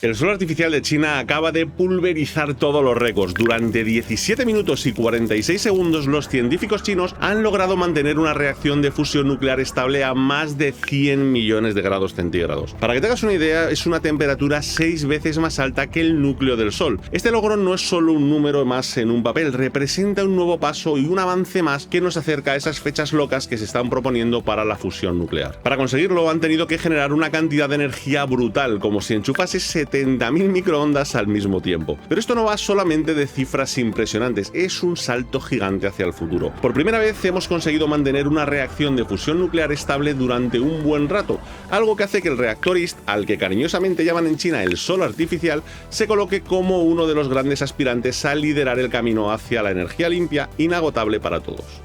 El sol artificial de China acaba de pulverizar todos los récords. Durante 17 minutos y 46 segundos, los científicos chinos han logrado mantener una reacción de fusión nuclear estable a más de 100 millones de grados centígrados. Para que te hagas una idea, es una temperatura 6 veces más alta que el núcleo del Sol. Este logro no es solo un número más en un papel, representa un nuevo paso y un avance más que nos acerca a esas fechas locas que se están proponiendo para la fusión nuclear. Para conseguirlo, han tenido que generar una cantidad de energía brutal, como si enchufase 70.000 microondas al mismo tiempo. Pero esto no va solamente de cifras impresionantes, es un salto gigante hacia el futuro. Por primera vez hemos conseguido mantener una reacción de fusión nuclear estable durante un buen rato, algo que hace que el reactor East, al que cariñosamente llaman en China el sol artificial, se coloque como uno de los grandes aspirantes a liderar el camino hacia la energía limpia, inagotable para todos.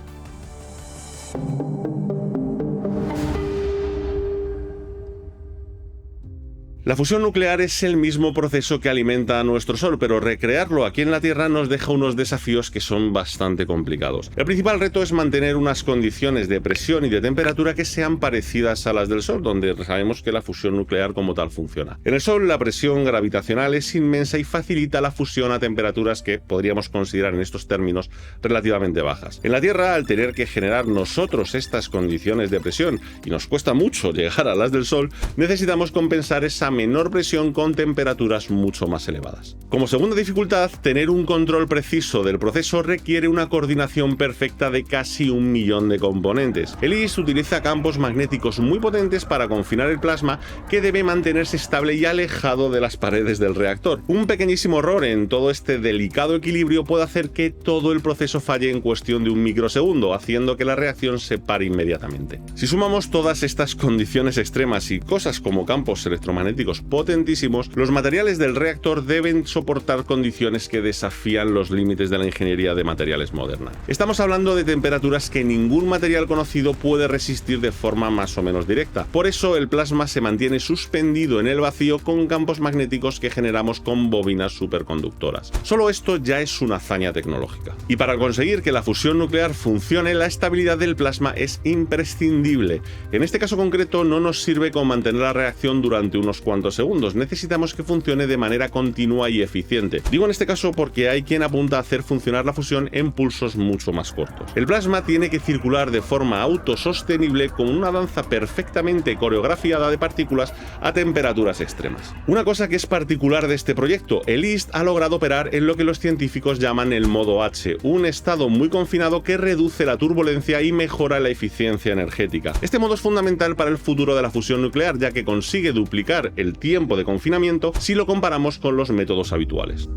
La fusión nuclear es el mismo proceso que alimenta a nuestro Sol, pero recrearlo aquí en la Tierra nos deja unos desafíos que son bastante complicados. El principal reto es mantener unas condiciones de presión y de temperatura que sean parecidas a las del Sol, donde sabemos que la fusión nuclear como tal funciona. En el Sol, la presión gravitacional es inmensa y facilita la fusión a temperaturas que podríamos considerar en estos términos relativamente bajas. En la Tierra, al tener que generar nosotros estas condiciones de presión, y nos cuesta mucho llegar a las del Sol, necesitamos compensar esa menor presión con temperaturas mucho más elevadas. Como segunda dificultad, tener un control preciso del proceso requiere una coordinación perfecta de casi 1 millón de componentes. El IS utiliza campos magnéticos muy potentes para confinar el plasma, que debe mantenerse estable y alejado de las paredes del reactor. Un pequeñísimo error en todo este delicado equilibrio puede hacer que todo el proceso falle en cuestión de un microsegundo, haciendo que la reacción se pare inmediatamente. Si sumamos todas estas condiciones extremas y cosas como campos electromagnéticos potentísimos, los materiales del reactor deben soportar condiciones que desafían los límites de la ingeniería de materiales moderna. Estamos hablando de temperaturas que ningún material conocido puede resistir de forma más o menos directa. Por eso el plasma se mantiene suspendido en el vacío con campos magnéticos que generamos con bobinas superconductoras. Solo esto ya es una hazaña tecnológica. Y para conseguir que la fusión nuclear funcione, la estabilidad del plasma es imprescindible. En este caso concreto no nos sirve con mantener la reacción durante unos cuantos segundos, necesitamos que funcione de manera continua y eficiente. Digo en este caso porque hay quien apunta a hacer funcionar la fusión en pulsos mucho más cortos. El plasma tiene que circular de forma autosostenible con una danza perfectamente coreografiada de partículas a temperaturas extremas. Una cosa que es particular de este proyecto, el IST ha logrado operar en lo que los científicos llaman el modo H, un estado muy confinado que reduce la turbulencia y mejora la eficiencia energética. Este modo es fundamental para el futuro de la fusión nuclear, ya que consigue duplicar el tiempo de confinamiento si lo comparamos con los métodos habituales.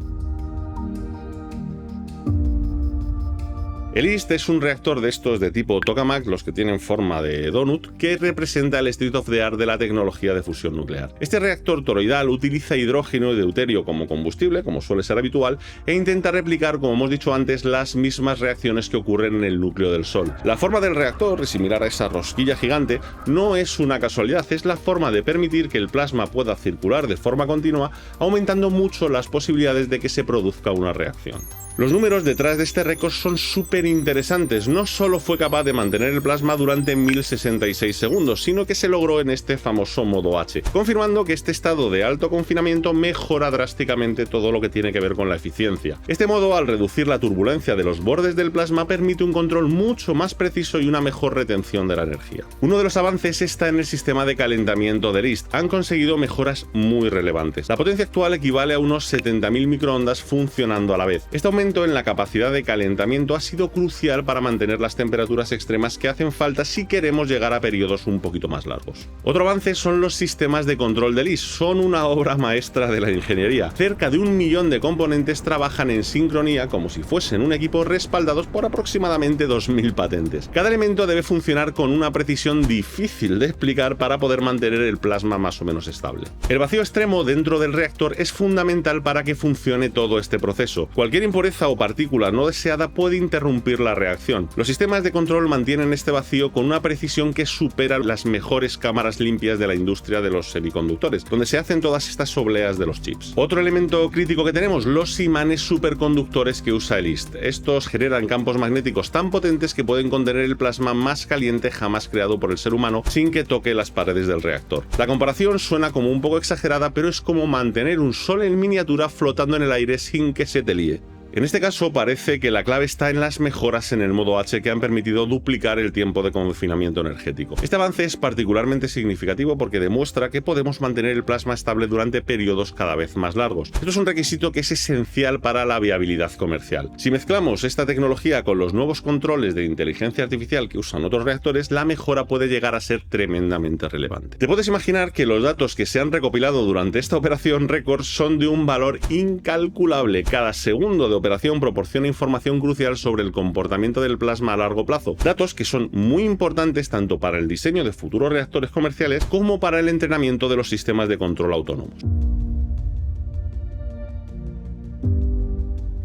El IST es un reactor de estos de tipo tokamak, los que tienen forma de donut, que representa el state of the art de la tecnología de fusión nuclear. Este reactor toroidal utiliza hidrógeno y deuterio como combustible, como suele ser habitual, e intenta replicar, como hemos dicho antes, las mismas reacciones que ocurren en el núcleo del Sol. La forma del reactor, similar a esa rosquilla gigante, no es una casualidad, es la forma de permitir que el plasma pueda circular de forma continua, aumentando mucho las posibilidades de que se produzca una reacción. Los números detrás de este récord son súper interesantes. No solo fue capaz de mantener el plasma durante 1066 segundos, sino que se logró en este famoso modo H, confirmando que este estado de alto confinamiento mejora drásticamente todo lo que tiene que ver con la eficiencia. Este modo, al reducir la turbulencia de los bordes del plasma, permite un control mucho más preciso y una mejor retención de la energía. Uno de los avances está en el sistema de calentamiento del IST. Han conseguido mejoras muy relevantes. La potencia actual equivale a unos 70.000 microondas funcionando a la vez. Este aumento en la capacidad de calentamiento ha sido crucial para mantener las temperaturas extremas que hacen falta si queremos llegar a periodos un poquito más largos. Otro avance son los sistemas de control del IST. Son una obra maestra de la ingeniería. Cerca de 1 millón de componentes trabajan en sincronía como si fuesen un equipo, respaldados por aproximadamente 2.000 patentes. Cada elemento debe funcionar con una precisión difícil de explicar para poder mantener el plasma más o menos estable. El vacío extremo dentro del reactor es fundamental para que funcione todo este proceso. Cualquier impureza fuerza o partícula no deseada puede interrumpir la reacción. Los sistemas de control mantienen este vacío con una precisión que supera las mejores cámaras limpias de la industria de los semiconductores, donde se hacen todas estas obleas de los chips. Otro elemento crítico que tenemos, los imanes superconductores que usa el LIST. Estos generan campos magnéticos tan potentes que pueden contener el plasma más caliente jamás creado por el ser humano sin que toque las paredes del reactor. La comparación suena como un poco exagerada, pero es como mantener un sol en miniatura flotando en el aire sin que se te líe. En este caso parece que la clave está en las mejoras en el modo H que han permitido duplicar el tiempo de confinamiento energético. Este avance es particularmente significativo porque demuestra que podemos mantener el plasma estable durante periodos cada vez más largos. Esto es un requisito que es esencial para la viabilidad comercial. Si mezclamos esta tecnología con los nuevos controles de inteligencia artificial que usan otros reactores, la mejora puede llegar a ser tremendamente relevante. Te puedes imaginar que los datos que se han recopilado durante esta operación récord son de un valor incalculable. Cada segundo de operación proporciona información crucial sobre el comportamiento del plasma a largo plazo, datos que son muy importantes tanto para el diseño de futuros reactores comerciales como para el entrenamiento de los sistemas de control autónomos.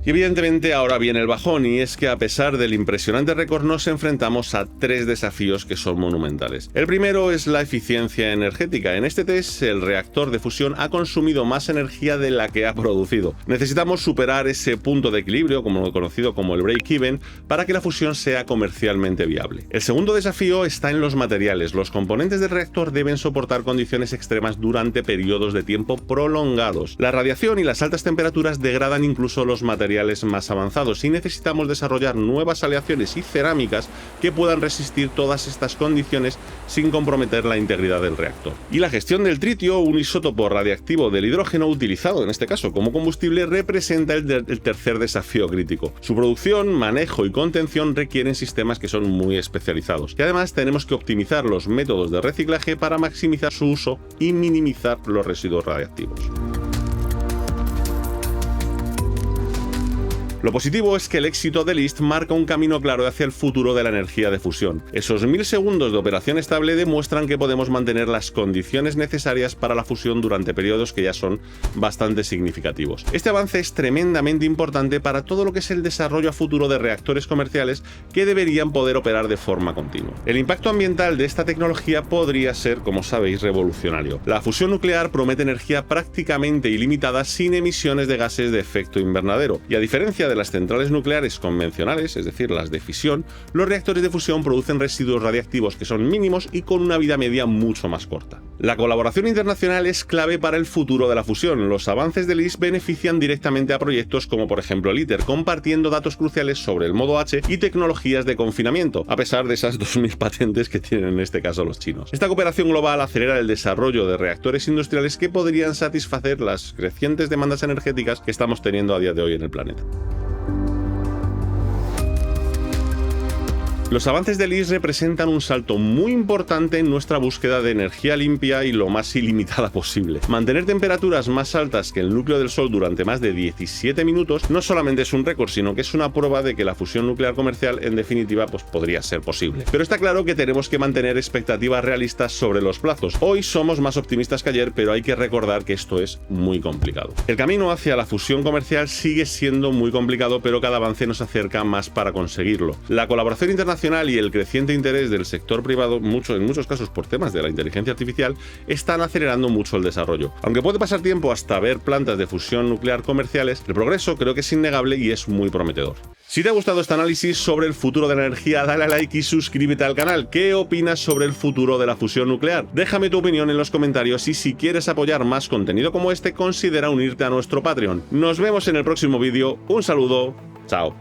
Y evidentemente ahora viene el bajón, y es que a pesar del impresionante récord nos enfrentamos a 3 desafíos que son monumentales. El primero es la eficiencia energética. En este test el reactor de fusión ha consumido más energía de la que ha producido. Necesitamos superar ese punto de equilibrio, conocido como el break-even, para que la fusión sea comercialmente viable. El segundo desafío está en los materiales. Los componentes del reactor deben soportar condiciones extremas durante periodos de tiempo prolongados. La radiación y las altas temperaturas degradan incluso los materiales más avanzados y necesitamos desarrollar nuevas aleaciones y cerámicas que puedan resistir todas estas condiciones sin comprometer la integridad del reactor. Y la gestión del tritio, un isótopo radiactivo del hidrógeno utilizado en este caso como combustible, representa el tercer desafío crítico. Su producción, manejo y contención requieren sistemas que son muy especializados. Y además tenemos que optimizar los métodos de reciclaje para maximizar su uso y minimizar los residuos radiactivos. Lo positivo es que el éxito de LIST marca un camino claro hacia el futuro de la energía de fusión. Esos 1000 segundos de operación estable demuestran que podemos mantener las condiciones necesarias para la fusión durante periodos que ya son bastante significativos. Este avance es tremendamente importante para todo lo que es el desarrollo a futuro de reactores comerciales que deberían poder operar de forma continua. El impacto ambiental de esta tecnología podría ser, como sabéis, revolucionario. La fusión nuclear promete energía prácticamente ilimitada sin emisiones de gases de efecto invernadero, y a diferencia de las centrales nucleares convencionales, es decir, las de fisión, los reactores de fusión producen residuos radiactivos que son mínimos y con una vida media mucho más corta. La colaboración internacional es clave para el futuro de la fusión. Los avances del LIST benefician directamente a proyectos como por ejemplo el ITER, compartiendo datos cruciales sobre el modo H y tecnologías de confinamiento, a pesar de esas 2000 patentes que tienen en este caso los chinos. Esta cooperación global acelera el desarrollo de reactores industriales que podrían satisfacer las crecientes demandas energéticas que estamos teniendo a día de hoy en el planeta. Los avances del LIST representan un salto muy importante en nuestra búsqueda de energía limpia y lo más ilimitada posible. Mantener temperaturas más altas que el núcleo del Sol durante más de 17 minutos no solamente es un récord, sino que es una prueba de que la fusión nuclear comercial en definitiva podría ser posible. Pero está claro que tenemos que mantener expectativas realistas sobre los plazos. Hoy somos más optimistas que ayer, pero hay que recordar que esto es muy complicado. El camino hacia la fusión comercial sigue siendo muy complicado, pero cada avance nos acerca más para conseguirlo. La colaboración internacional y el creciente interés del sector privado, en muchos casos por temas de la inteligencia artificial, están acelerando mucho el desarrollo. Aunque puede pasar tiempo hasta ver plantas de fusión nuclear comerciales, el progreso creo que es innegable y es muy prometedor. Si te ha gustado este análisis sobre el futuro de la energía, dale a like y suscríbete al canal. ¿Qué opinas sobre el futuro de la fusión nuclear? Déjame tu opinión en los comentarios y si quieres apoyar más contenido como este, considera unirte a nuestro Patreon. Nos vemos en el próximo vídeo. Un saludo. Chao.